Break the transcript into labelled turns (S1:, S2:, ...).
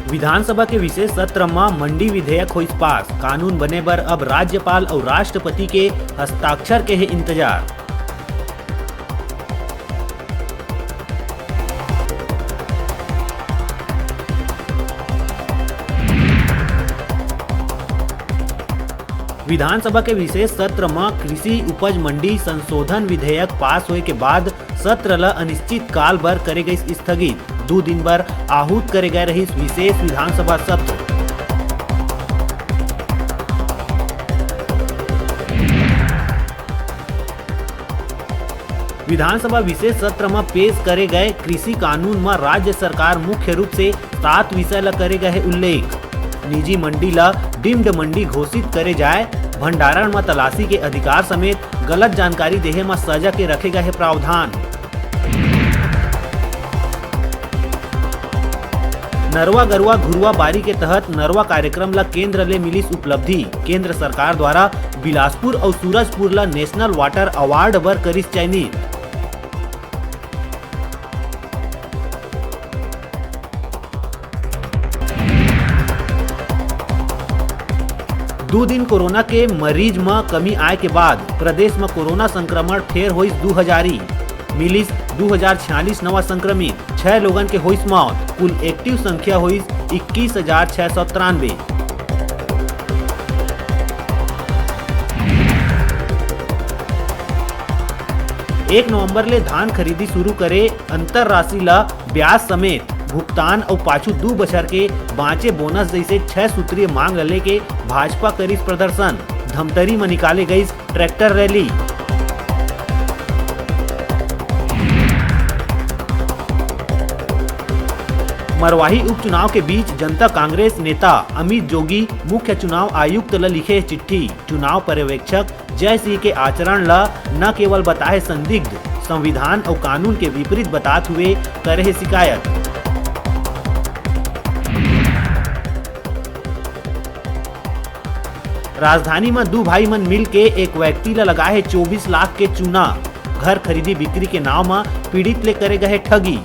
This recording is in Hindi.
S1: विधानसभा के विशेष सत्र में मंडी विधेयक होइस पास। कानून बने बर अब राज्यपाल और राष्ट्रपति के हस्ताक्षर के है इंतजार। विधानसभा के विशेष सत्र में कृषि उपज मंडी संशोधन विधेयक पास होए के बाद सत्र ल अनिश्चित काल भर करे गई स्थगित। 2 दिन भर आहूत करे गए रही विशेष विधानसभा सत्र। विधानसभा विशेष सत्र में पेश करे गए कृषि कानून में राज्य सरकार मुख्य रूप से 7 विषय ला करे गए उल्लेख। निजी मंडी ला डीम्ड मंडी घोषित करे जाए, भंडारण में तलाशी के अधिकार समेत गलत जानकारी देहे में सजा के रखे गए प्रावधान। नरवा गरुआ घुरुआ बारी के तहत नरवा कार्यक्रम ला केंद्र ले मिलिस उपलब्धि। केंद्र सरकार द्वारा बिलासपुर और सूरजपुर ला नेशनल वाटर अवार्ड बर करिस चयनित। दो दिन कोरोना के मरीज में कमी आए के बाद प्रदेश में कोरोना संक्रमण फेर होइस 2000 मिलिस 2046 नवा संक्रमित। 6 लोगन के होइस मौत। कुल एक्टिव संख्या होइस 21,693। एक नवंबर ले धान खरीदी शुरू करे, अंतर राशि ला ब्याज समेत भुगतान और पाछू 2 बछर के बाँचे बोनस जैसे 6 सूत्रीय मांग ले के भाजपा करिस प्रदर्शन। धमतरी में निकाले गई ट्रैक्टर रैली। मरवाही उपचुनाव के बीच जनता कांग्रेस नेता अमित जोगी मुख्य चुनाव आयुक्त ला लिखे चिट्ठी। चुनाव पर्यवेक्षक जय सिंह के आचरण ला न केवल बताए संदिग्ध, संविधान और कानून के विपरीत बताते हुए करे शिकायत। राजधानी में 2 भाई मन मिल के एक व्यक्ति ला लगाए 24 लाख के चूना। घर खरीदी बिक्री के नाव में पीड़ित ले करे गए ठगी।